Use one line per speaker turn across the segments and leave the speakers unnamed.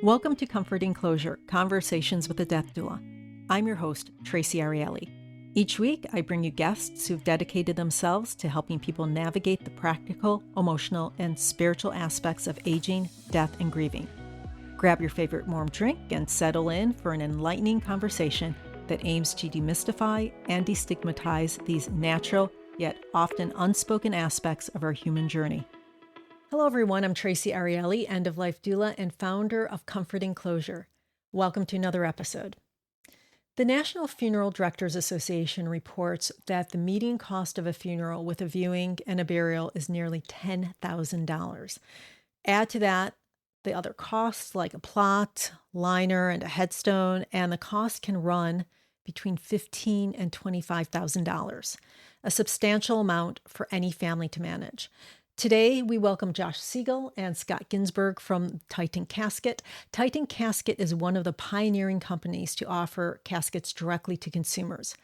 Welcome to Comforting Closure, Conversations with a Death Doula. I'm your host, Tracy Ariely. Each week, I bring you guests who've dedicated themselves to helping people navigate the practical, emotional, and spiritual aspects of aging, death, and grieving. Grab your favorite warm drink and settle in for an enlightening conversation that aims to demystify and destigmatize these natural, yet often unspoken aspects of our human journey. Hello, everyone. I'm Tracy Ariely, end-of-life doula and founder of Comforting Closure. Welcome to another episode. The National Funeral Directors Association reports that the median cost of a funeral with a viewing and a burial is nearly $10,000. Add to that the other costs like a plot, liner, and a headstone, and the cost can run between $15,000 and $25,000, a substantial amount for any family to manage. Today, we welcome Josh Siegel and Scott Ginsberg from Titan Casket. Titan Casket is one of the pioneering companies to offer caskets directly to consumers.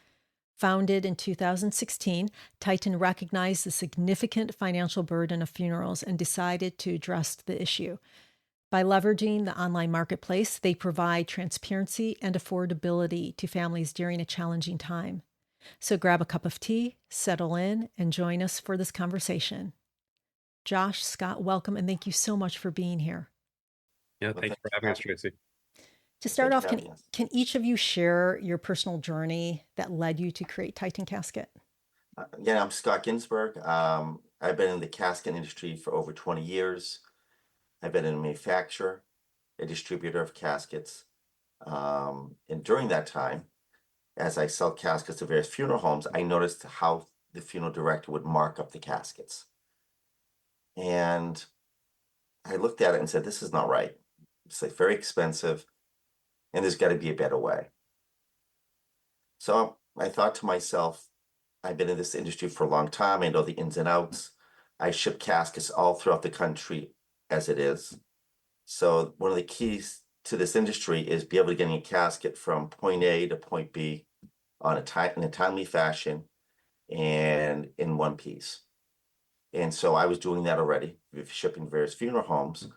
Founded in 2016, Titan recognized the significant financial burden of funerals and decided to address the issue. By leveraging the online marketplace, they provide transparency and affordability to families during a challenging time. So grab a cup of tea, settle in, and join us for this conversation. Josh, Scott, welcome, and thank you so much for being here.
Yeah, thanks for having us, Tracy.
To start off,
Thank you for having us.
can each of you share your personal journey that led you to create Titan Casket?
Again, I'm Scott Ginsberg. I've been in the casket industry for over 20 years. I've been a manufacturer, a distributor of caskets. And during that time, as I sell caskets to various funeral homes, I noticed how the funeral director would mark up the caskets. And I looked at it and said, this is not right. It's like very expensive, and there's got to be a better way. So I thought to myself, I've been in this industry for a long time. I know the ins and outs. I ship caskets all throughout the country as it is. So one of the keys to this industry is be able to get a casket from point A to point B in a timely fashion and in one piece. And so I was doing that already, shipping various funeral homes.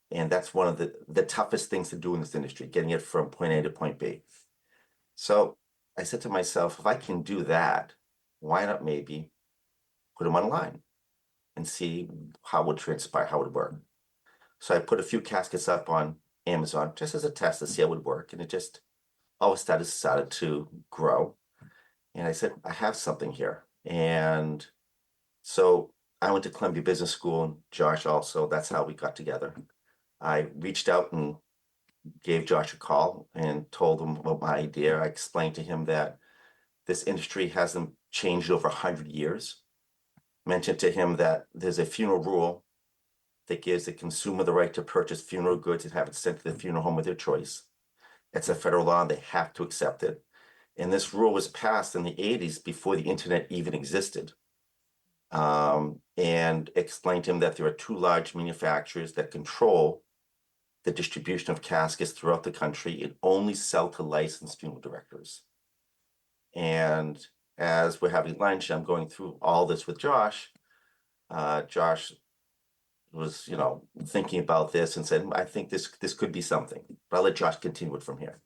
And that's one of the toughest things to do in this industry, getting it from point A to point B. So I said to myself, if I can do that, why not maybe put them online and see how it would transpire, how it would work. So I put a few caskets up on Amazon just as a test to see how it would work. And it just all of a sudden started to grow. And I said, I have something here. And so I went to Columbia Business School, and Josh also. That's how we got together. I reached out and gave Josh a call and told him about my idea. I explained to him that this industry hasn't changed over 100 years. Mentioned to him that there's a funeral rule that gives the consumer the right to purchase funeral goods and have it sent to the funeral home of their choice. It's a federal law, and they have to accept it. And this rule was passed in the 80s before the internet even existed. And explained to him that there are two large manufacturers that control the distribution of caskets throughout the country and only sell to licensed funeral directors. And as we're having lunch, I'm going through all this with Josh. Josh was, thinking about this and said, I think this could be something. But I'll let Josh continue it from here.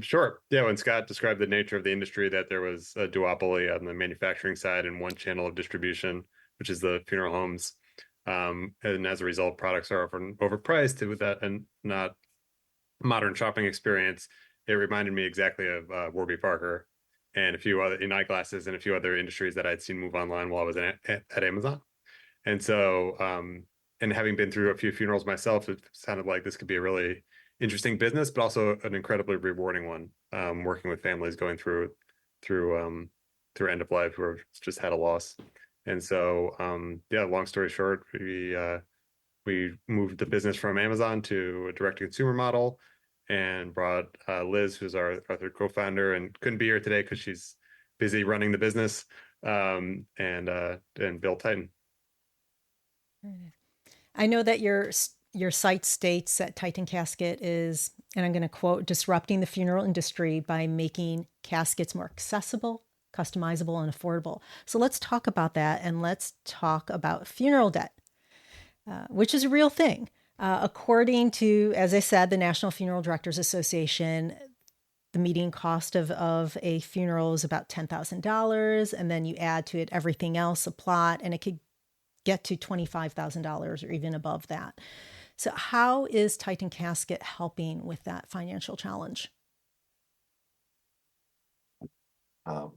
Sure. Yeah, when Scott described the nature of the industry, that there was a duopoly on the manufacturing side and one channel of distribution, which is the funeral homes. And as a result, products are often overpriced with that and not modern shopping experience. It reminded me exactly of Warby Parker and a few other in eyeglasses and a few other industries that I'd seen move online while I was at Amazon. And so, and having been through a few funerals myself, it sounded like this could be a really interesting business, but also an incredibly rewarding one. Working with families going through end of life who have just had a loss. And so, long story short, we moved the business from Amazon to a direct-to-consumer model, and brought Liz, who's our third co-founder, and couldn't be here today because she's busy running the business, and built Titan.
I know that your site states that Titan Casket is, and I'm going to quote, disrupting the funeral industry by making caskets more accessible, customizable, and affordable. So let's talk about that, and let's talk about funeral debt, which is a real thing. According to, as I said, the National Funeral Directors Association, the median cost of a funeral is about $10,000. And then you add to it everything else, a plot, and it could get to $25,000 or even above that. So, how is Titan Casket helping with that financial challenge?
Um,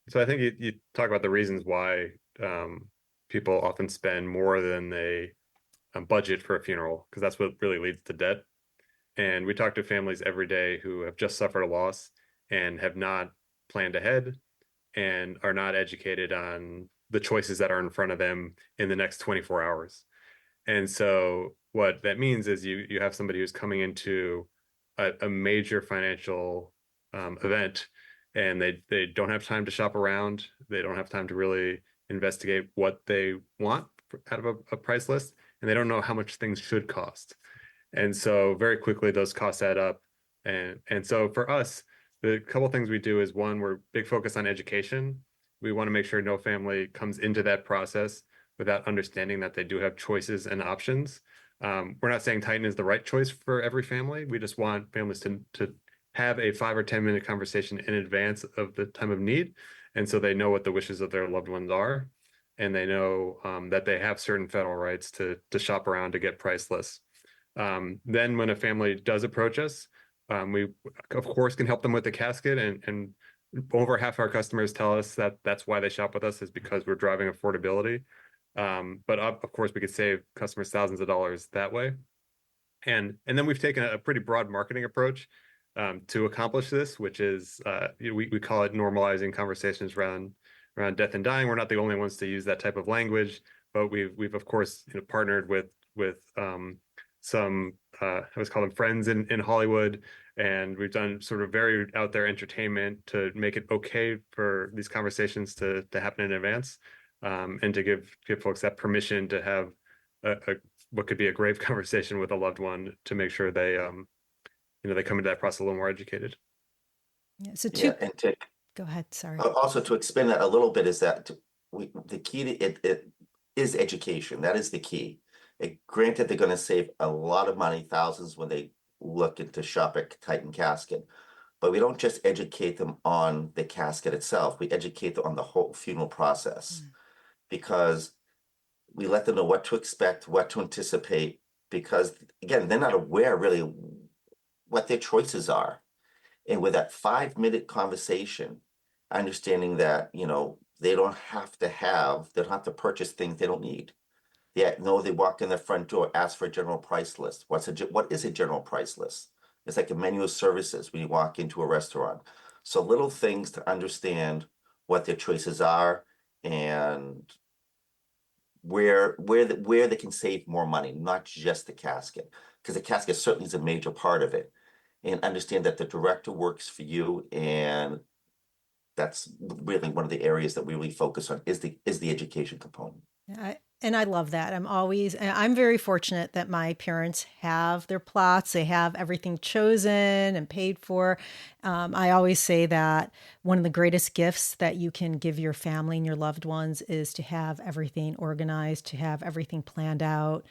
So I think you talk about the reasons why people often spend more than they budget for a funeral, because that's what really leads to debt. And we talk to families every day who have just suffered a loss and have not planned ahead and are not educated on the choices that are in front of them in the next 24 hours. And so what that means is you have somebody who's coming into a major financial event, and they don't have time to shop around. They don't have time to really investigate what they want out of a price list, and they don't know how much things should cost. And so very quickly those costs add up. And so for us, the couple things we do is, one, we're big focus on education. We want to make sure no family comes into that process without understanding that they do have choices and options. We're not saying Titan is the right choice for every family. We just want families to have a 5 or 10 minute conversation in advance of the time of need. And so they know what the wishes of their loved ones are. And they know that they have certain federal rights to shop around to get price lists. Then when a family does approach us, we of course can help them with the casket, and over half our customers tell us that that's why they shop with us, is because we're driving affordability. But of course we could save customers thousands of dollars that way. And then we've taken a pretty broad marketing approach to accomplish this, which is we call it normalizing conversations around death and dying. We're not the only ones to use that type of language, but we've of course partnered with some I was call them friends in Hollywood, and we've done sort of very out there entertainment to make it okay for these conversations to happen in advance, and to give folks that permission to have a what could be a grave conversation with a loved one, to make sure they they come into that process a little more educated.
Yeah, so
yeah, and to
go ahead. Sorry.
also to expand that a little bit is that the key to it is education. That is the key. Granted, they're going to save a lot of money, thousands, when they look into shop at Titan Casket, but we don't just educate them on the casket itself. We educate them on the whole funeral process, because we let them know what to expect, what to anticipate, because again, they're not aware really what their choices are. And with that 5 minute conversation, understanding that, they don't have to purchase things they don't need. Yeah, no, they walk in the front door, ask for a general price list. What is a general price list? It's like a menu of services when you walk into a restaurant. So little things to understand what their choices are, and where they can save more money, not just the casket, because the casket certainly is a major part of it. And understand that the director works for you, and that's really one of the areas that we really focus on is the education component.
And I love that. I'm very fortunate that my parents have their plots. They have everything chosen and paid for. I always say that one of the greatest gifts that you can give your family and your loved ones is to have everything organized, to have everything planned out,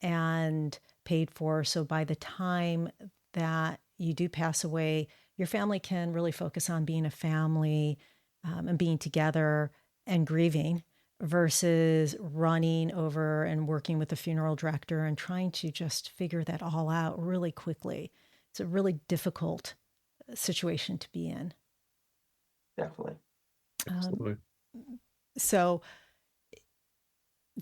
and paid for. So by the time that you do pass away, your family can really focus on being a family, and being together and grieving, versus running over and working with the funeral director and trying to just figure that all out really quickly. It's a really difficult situation to be in.
Definitely.
Absolutely.
So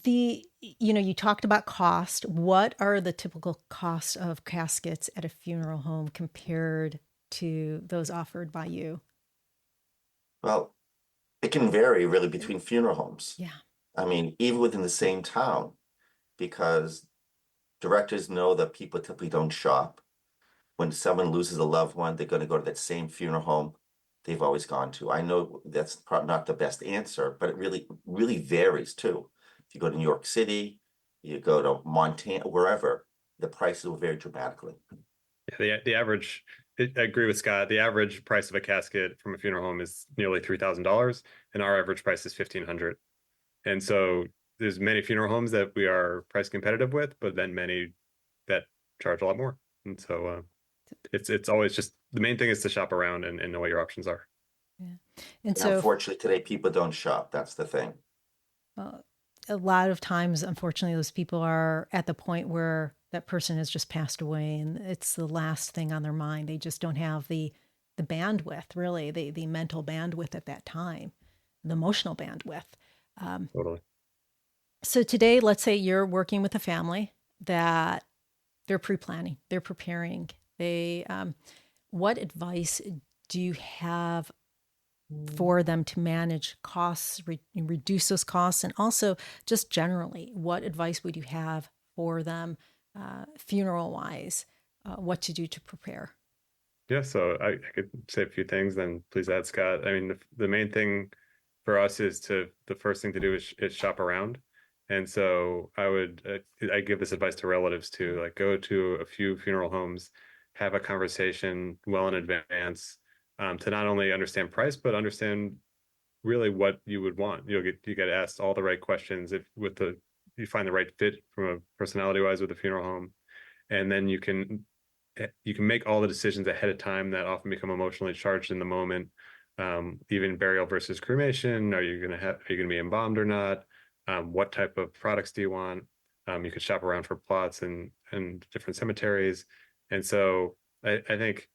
you talked about cost. What are the typical costs of caskets at a funeral home compared to those offered by you?
Well, it can vary really between funeral homes.
Yeah.
I mean, even within the same town, because directors know that people typically don't shop. When someone loses a loved one, they're going to go to that same funeral home they've always gone to. I know that's probably not the best answer, but it really varies too. If you go to New York City, you go to Montana, wherever, the prices will vary dramatically.
Yeah, the average. I agree with Scott. The average price of a casket from a funeral home is nearly $3,000, and our average price is $1,500. And so there's many funeral homes that we are price competitive with, but then many that charge a lot more. And so it's always just the main thing is to shop around and know what your options are.
Yeah. And
And
so
unfortunately, today people don't shop. That's the thing.
uh, a lot of times, unfortunately, those people are at the point where that person has just passed away and it's the last thing on their mind. They just don't have the bandwidth, really, the mental bandwidth at that time, the emotional bandwidth.
Totally.
So today, let's say you're working with a family that they're pre-planning, they're preparing. What advice do you have for them to manage costs, reduce those costs, and also just generally, what advice would you have for them, funeral-wise, what to do to prepare?
Yeah, so I could say a few things, then please add, Scott. I mean, the main thing for us is the first thing to do is shop around. And so I give this advice to relatives too, like go to a few funeral homes, have a conversation well in advance, to not only understand price, but understand really what you would want. You get asked all the right questions if you find the right fit from a personality wise with the funeral home, and then you can make all the decisions ahead of time that often become emotionally charged in the moment. Even burial versus cremation. Are you gonna be embalmed or not? What type of products do you want? You could shop around for plots and different cemeteries. And so I think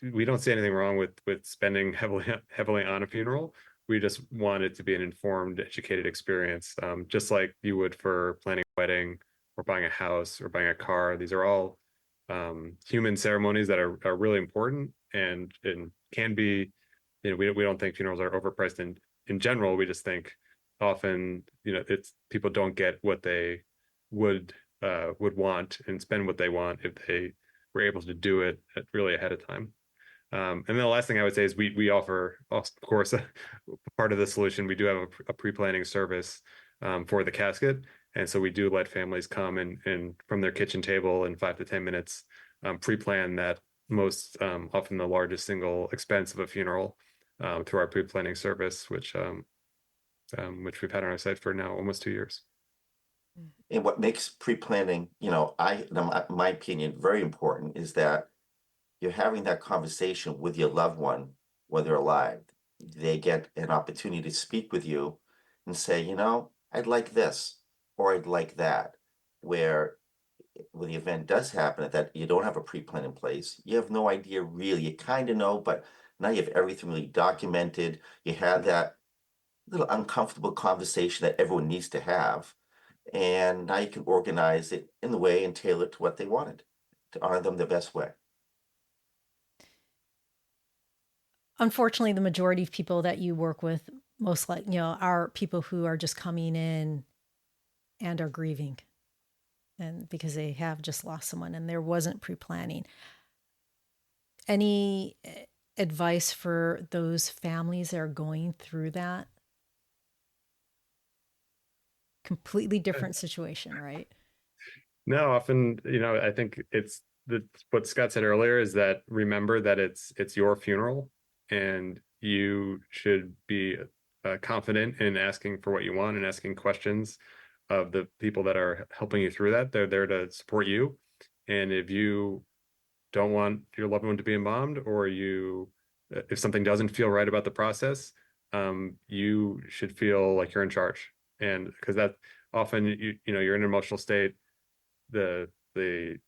we don't see anything wrong with spending heavily on a funeral. We just want it to be an informed, educated experience, just like you would for planning a wedding or buying a house or buying a car. These are all human ceremonies that are really important and can be, we don't think funerals are overpriced in general. We just think often, it's people don't get what they would want and spend what they want if they were able to do it really ahead of time. And then the last thing I would say is we offer, of course, part of the solution. We do have a pre-planning service for the casket, and so we do let families come and from their kitchen table in 5 to 10 minutes pre-plan that most often the largest single expense of a funeral through our pre-planning service, which we've had on our site for now almost 2 years.
And what makes pre-planning, in my opinion, very important is that you're having that conversation with your loved one when they're alive. They get an opportunity to speak with you and say, I'd like this or I'd like that. Where when the event does happen, that you don't have a pre-plan in place, you have no idea really. You kind of know, but now you have everything really documented. You have that little uncomfortable conversation that everyone needs to have. And now you can organize it in the way and tailor it to what they wanted to honor them the best way.
Unfortunately, the majority of people that you work with, most like, are people who are just coming in and are grieving, and because they have just lost someone and there wasn't pre-planning. Any advice for those families that are going through that? Completely different situation, right?
No, often, I think it's what Scott said earlier is that remember that it's your funeral and you should be confident in asking for what you want and asking questions of the people that are helping you through that. They're there to support you. And if you don't want your loved one to be embalmed, or if something doesn't feel right about the process, you should feel like you're in charge. And because that often, you're in an emotional state, the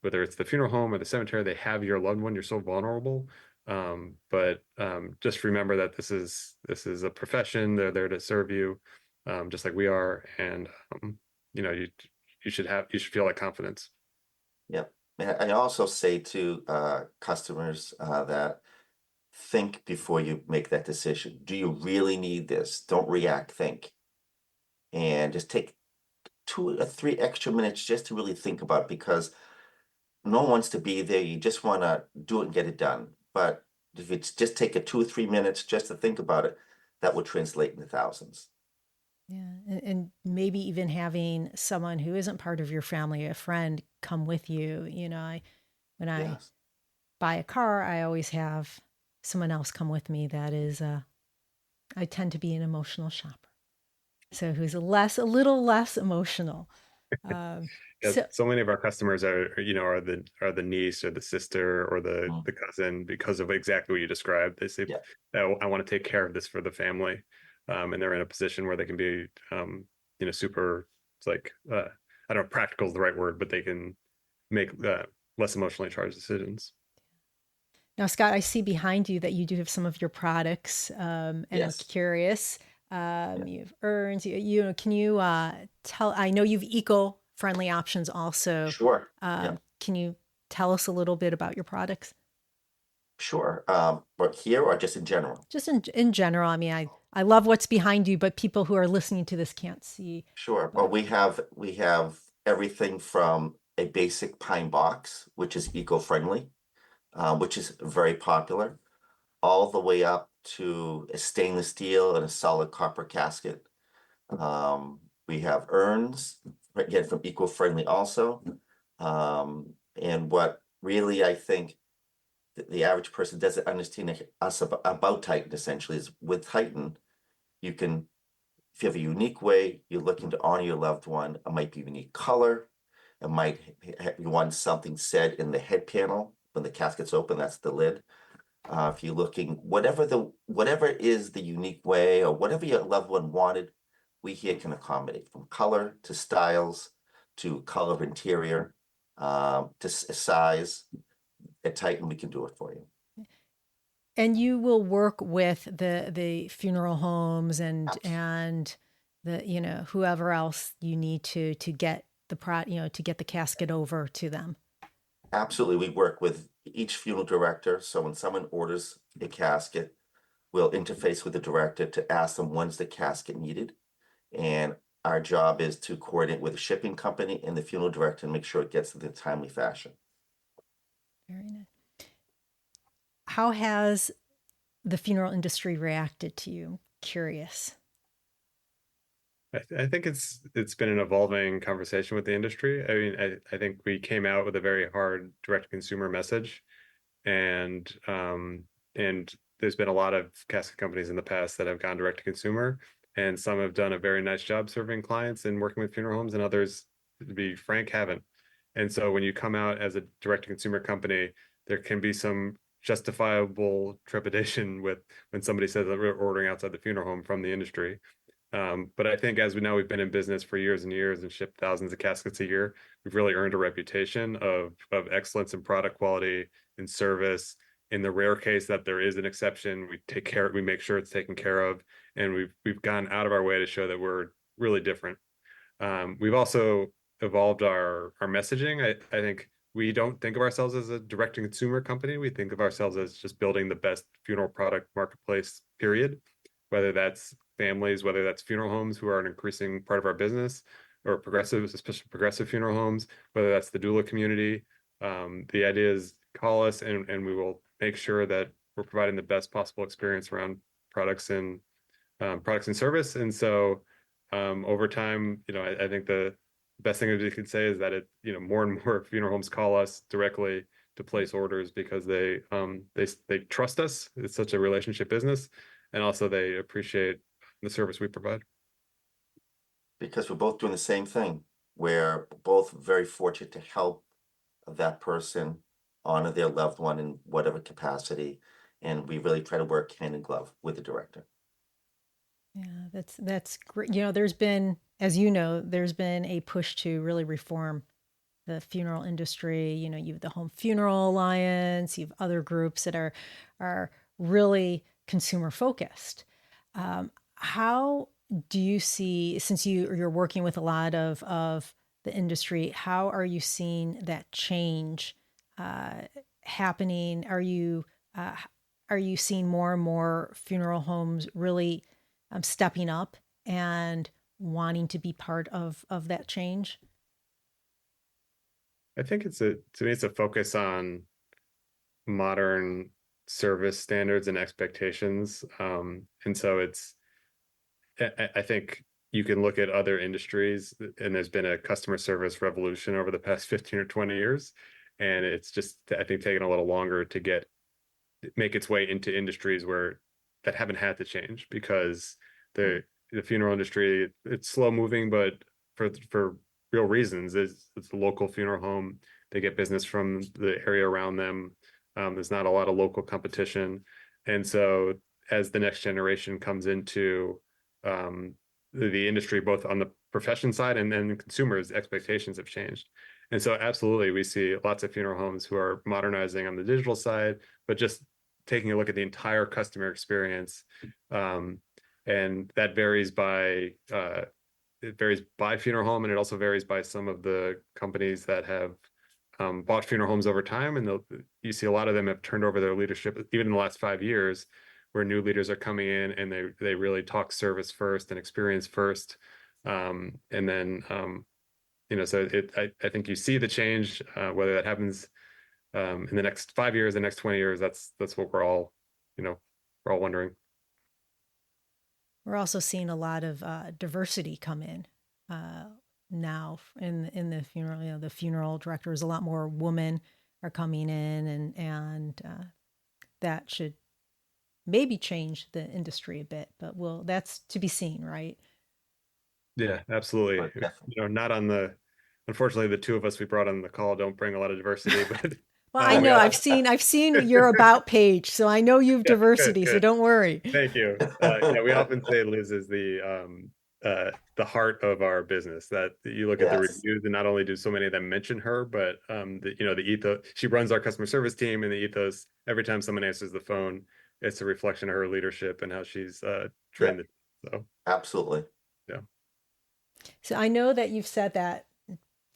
whether it's the funeral home or the cemetery, they have your loved one. You're so vulnerable. But just remember that this is a profession. They're there to serve you, just like we are. And you know, you you should feel that confidence.
Yep. And I also say to customers that think before you make that decision. Do you really need this? Don't react, think. And just take 2 or 3 extra minutes just to really think about it, because no one wants to be there. You just want to do it and get it done. But if it's just take a 2 or 3 minutes just to think about it, that would translate into thousands.
Yeah, and maybe even having someone who isn't part of your family, a friend, come with you. When I
Yes.
buy a car, I always have someone else come with me. That is, I tend to be an emotional shopper, so who's a little less emotional. Um,
Yeah,
so
so many of our customers are the niece or the sister or
Mm,
the cousin because of exactly what you described. They say,
yeah,
"Oh, I want to take care of this for the family," and they're in a position where they can be, super. It's like I don't know, practical is the right word, but they can make less emotionally charged decisions.
now, Scott, I see behind you that you do have some of your products, and I'm
yes,
curious.
yeah,
You have urns. Can you tell? I know you've eco-friendly options also.
sure, yeah,
Can you tell us a little bit about your products?
sure. But here or just in general?
Just in general. I mean, I love what's behind you, but people who are listening to this can't see.
Sure. Well,
But
we have everything from a basic pine box, which is eco-friendly, which is very popular, all the way up to a stainless steel and a solid copper casket. We have urns, again from eco-friendly also. And what really I think the average person doesn't understand us about Titan essentially is with Titan, you can, if you have a unique way you're looking to honor your loved one, it might be a unique color. It might you want something said in the head panel when the casket's open, that's the lid. If you're looking, whatever is the unique way or whatever your loved one wanted, we here can accommodate from color to styles to color of interior, to size. At Titan, we can do it for you.
and you will work with the funeral homes
Abs-
and the whoever else you need to get to get the casket over to them.
Absolutely. We work with each funeral director. So when someone orders a casket, we'll interface with the director to ask them when's the casket needed. And our job is to coordinate with the shipping company and the funeral director and make sure it gets in a timely fashion.
Very nice. How has the funeral industry reacted to you? Curious.
I think it's been an evolving conversation with the industry. I mean, I think we came out with a very hard direct to consumer message, and and there's been a lot of casket companies in the past that have gone direct to consumer, and some have done a very nice job serving clients and working with funeral homes, and others, to be frank, haven't. And so when you come out as a direct to consumer company, there can be some justifiable trepidation with when somebody says that we're ordering outside the funeral home from the industry. But I think as we know, we've been in business for years and years and shipped thousands of caskets a year. We've really earned a reputation of excellence in product quality and service. In the rare case that there is an exception, we make sure it's taken care of, and we've gone out of our way to show that we're really different. We've also evolved our messaging. I think we don't think of ourselves as a direct to consumer company. We think of ourselves as just building the best funeral product marketplace, period. Whether that's families, whether that's funeral homes who are an increasing part of our business, or progressives, especially progressive funeral homes, whether that's the doula community. The idea is call us and we will make sure that we're providing the best possible experience around products and products and service. And so over time, I think the best thing that we can say is that more and more funeral homes call us directly to place orders because they trust us. It's such a relationship business, and also they appreciate the service we provide.
Because we're both doing the same thing. We're both very fortunate to help that person honor their loved one in whatever capacity. And we really try to work hand in glove with the director.
Yeah, that's great. There's been, as you know, there's been a push to really reform the funeral industry. You have the Home Funeral Alliance, you have other groups that are really consumer focused. How do you see, since you're working with a lot of the industry, how are you seeing that change happening? Uh, are you seeing more and more funeral homes really stepping up and wanting to be part of that change?
I think to me it's a focus on modern service standards and expectations. And so I think you can look at other industries, and there's been a customer service revolution over the past 15 or 20 years. And it's just, I think, taken a little longer to make its way into industries that haven't had to change because the funeral industry, it's slow moving, but for real reasons. It's a local funeral home. They get business from the area around them. There's not a lot of local competition. And so as the next generation comes into the industry, both on the profession side and then consumers' expectations have changed. And so absolutely, we see lots of funeral homes who are modernizing on the digital side, but just taking a look at the entire customer experience. And that varies by funeral home, and it also varies by some of the companies that have bought funeral homes over time. And you see a lot of them have turned over their leadership, even in the last 5 years, where new leaders are coming in and they really talk service first and experience first. And then, so I think you see the change, whether that happens in the next 5 years, the next 20 years, that's what we're all wondering.
We're also seeing a lot of diversity come in now in the funeral. The funeral directors, a lot more women are coming in, and that should maybe change the industry a bit. But that's to be seen, right?
Yeah, absolutely. Unfortunately, the two of us we brought on the call don't bring a lot of diversity, but
well, I know I've seen your about page, so I know you've diversity.
Good.
So don't worry.
Thank you. We often say Liz is the heart of our business. That you look at the reviews, and not only do so many of them mention her, but the ethos. She runs our customer service team, and the ethos. Every time someone answers the phone, it's a reflection of her leadership and how she's trained it. So
absolutely.
Yeah.
So I know that you've said that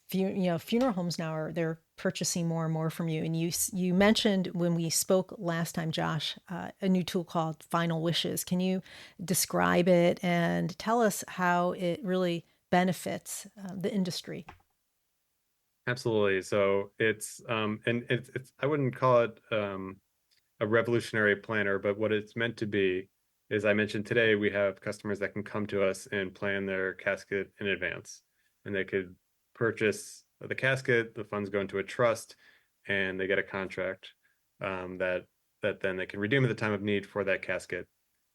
funeral homes now they're purchasing more and more from you, and you mentioned when we spoke last time, Josh, a new tool called Final Wishes. Can you describe it and tell us how it really benefits the industry?
Absolutely. So it's I wouldn't call it a revolutionary planner, but what it's meant to be is, I mentioned today we have customers that can come to us and plan their casket in advance, and they could purchase the casket, the funds go into a trust, and they get a contract that then they can redeem at the time of need for that casket.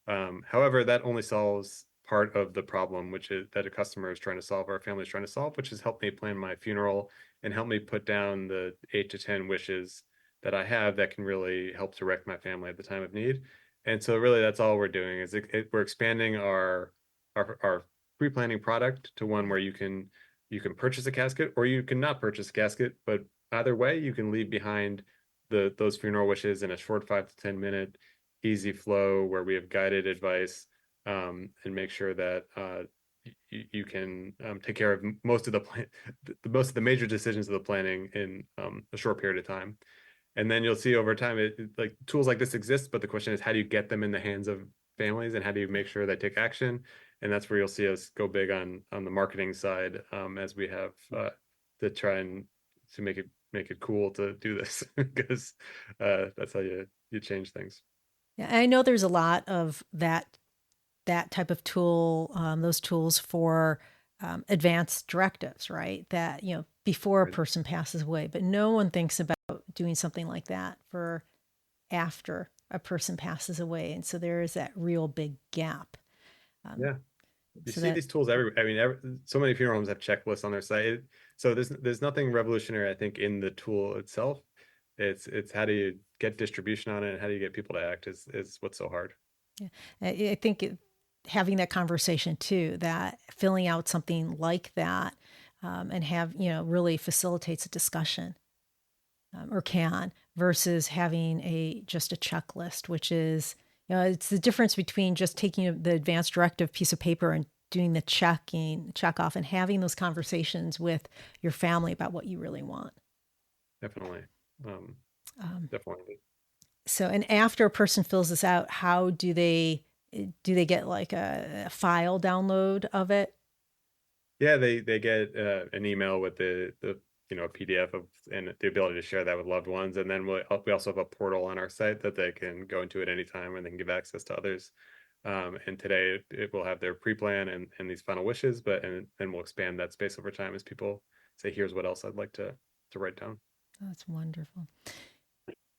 However, that only solves part of the problem, which is that a customer is trying to solve, our family is trying to solve, which is help me plan my funeral and help me put down the 8 to 10 wishes that I have that can really help direct my family at the time of need. And so really that's all we're doing is we're expanding our pre-planning product to one where you can purchase a casket or you can not purchase a casket, but either way you can leave behind those funeral wishes in a short 5 to 10 minute easy flow where we have guided advice, and make sure that you can take care of most of the major decisions of the planning in a short period of time. And then you'll see over time, like tools like this exist, but the question is, how do you get them in the hands of families, and how do you make sure they take action? And that's where you'll see us go big on the marketing side, as we have to try and to make it cool to do this, because that's how you change things.
Yeah, I know there's a lot of that type of tool, those tools for advanced directives, right? That, before a person passes away, but no one thinks about doing something like that for after a person passes away. And so there is that real big gap.
Yeah. You see these tools so many funeral homes have checklists on their site. So there's nothing revolutionary, I think, in the tool itself. It's how do you get distribution on it, and how do you get people to act is what's so hard.
Yeah. I think having that conversation too, that filling out something like that, and have, really facilitates a discussion, or can, versus having just a checklist, which is, it's the difference between just taking the advanced directive piece of paper and doing the check off, and having those conversations with your family about what you really want.
Definitely. Definitely.
So, and after a person fills this out, how do they get like a file download of it?
Yeah, they get an email with the a PDF of, and the ability to share that with loved ones. And then we also have a portal on our site that they can go into at any time, and they can give access to others. And today it will have their pre-plan and these final wishes, and we'll expand that space over time as people say, here's what else I'd like to write down.
That's wonderful.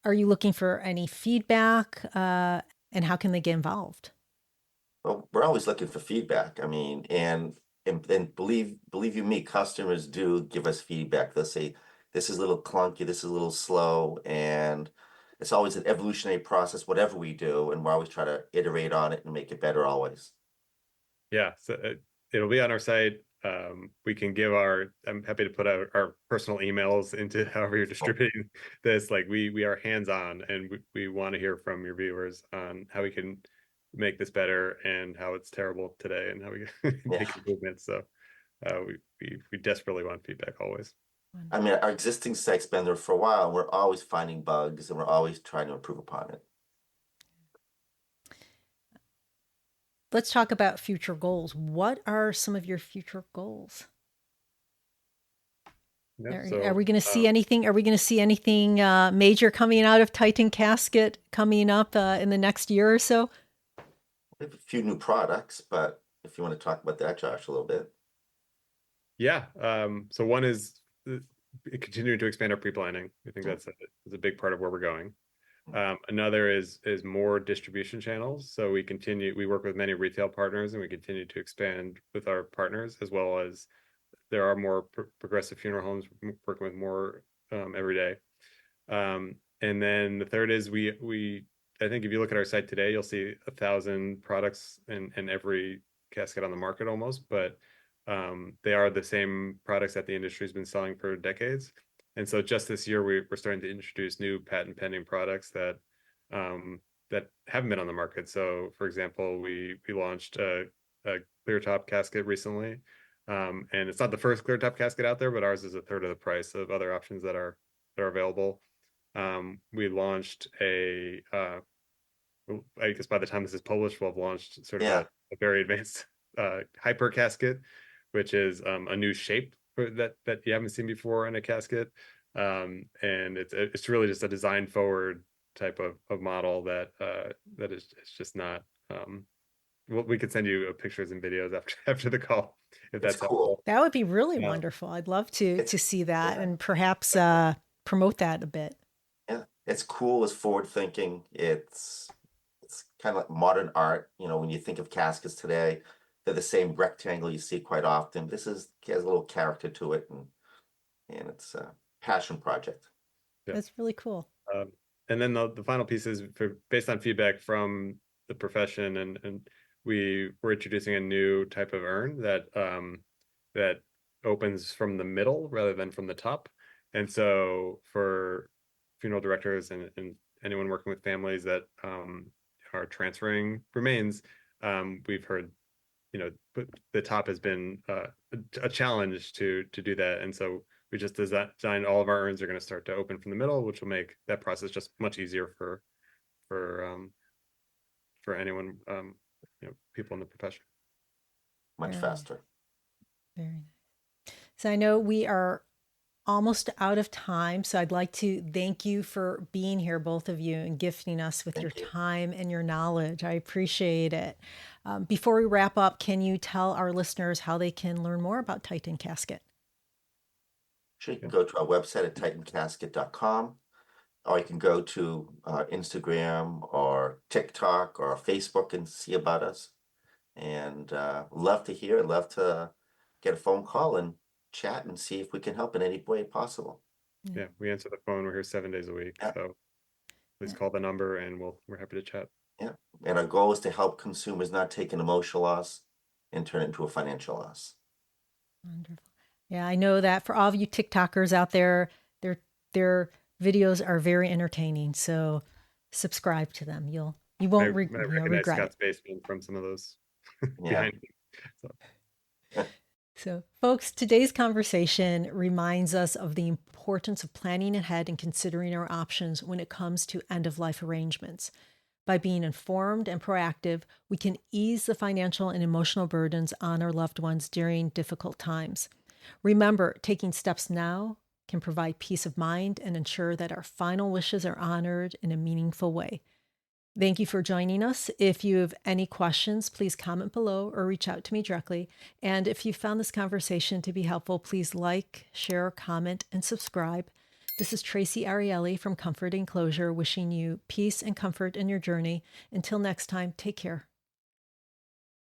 Are you looking for any feedback, and how can they get involved?
Well, we're always looking for feedback. I mean, and and believe you me, customers do give us feedback. They'll say, this is a little clunky, this is a little slow, and it's always an evolutionary process, whatever we do, and we're always trying to iterate on it and make it better always.
Yeah, so it'll be on our site. We can give I'm happy to put out our personal emails into however you're distributing this. Like we are hands-on, and we want to hear from your viewers on how we can make this better and how it's terrible today and how we can make
Yeah.
improvements. So we desperately want feedback always.
I mean, our existing site's been there for a while, and we're always finding bugs and we're always trying to improve upon it.
Let's talk about future goals. What are some of your future goals?
Yeah,
are we going to see anything? Are we going to see anything major coming out of Titan Casket coming up in the next year or so?
We have a few new products, but if you want to talk about that, Josh, a little bit.
Yeah. So one is continuing to expand our pre-planning. I think that's a big part of where we're going. Another is more distribution channels. So we work with many retail partners, and we continue to expand with our partners, as well as there are more progressive funeral homes working with more every day. And then the third is I think if you look at our site today, you'll see 1,000 products in every casket on the market almost, but they are the same products that the industry's been selling for decades. And so just this year, we're starting to introduce new patent pending products that haven't been on the market. So, for example, we launched a clear top casket recently, and it's not the first clear top casket out there, but ours is a third of the price of other options that are available. We launched I guess by the time this is published, we'll have launched sort of a very advanced hyper casket, which is a new shape that you haven't seen before in a casket, and it's really just a design forward type of model that is just not. We could send you pictures and videos after the call if that's helpful.
That would be really wonderful. I'd love to see that and perhaps promote that a bit.
Yeah, it's cool. It's forward thinking. It's kind of like modern art. You know, when you think of caskets today, they're the same rectangle you see quite often. This has a little character to it, and it's a passion project.
Yeah.
That's really cool.
And then the final piece is based on feedback from the profession, and we're introducing a new type of urn that opens from the middle rather than from the top. And so for funeral directors and anyone working with families that are transferring remains, we've heard, but the top has been a challenge to do that. And so we just designed all of our urns are going to start to open from the middle, which will make that process just much easier for anyone, people in the profession.
Much faster.
Very nice. So I know we are almost out of time, so I'd like to thank you for being here, both of you, and gifting us with your time and your knowledge. I appreciate it. Before we wrap up, can you tell our listeners how they can learn more about Titan Casket?
Sure, you can go to our website at titancasket.com, or you can go to Instagram or TikTok or Facebook and see about us. And love to get a phone call and chat and see if we can help in any way possible.
Yeah, we answer the phone. We're here 7 days a week. Yeah. So please call the number and we're happy to chat.
Yeah. And our goal is to help consumers not take an emotional loss and turn it into a financial loss.
Wonderful. Yeah, I know that for all of you TikTokers out there, their videos are very entertaining. So subscribe to them. You won't regret
Scott's basement from some of those behind me.
So, folks, today's conversation reminds us of the importance of planning ahead and considering our options when it comes to end-of-life arrangements. By being informed and proactive, we can ease the financial and emotional burdens on our loved ones during difficult times. Remember, taking steps now can provide peace of mind and ensure that our final wishes are honored in a meaningful way. Thank you for joining us. If you have any questions, please comment below or reach out to me directly. And if you found this conversation to be helpful, please like, share, comment, and subscribe. This is Tracy Ariely from Comfort Enclosure, wishing you peace and comfort in your journey. Until next time, take care.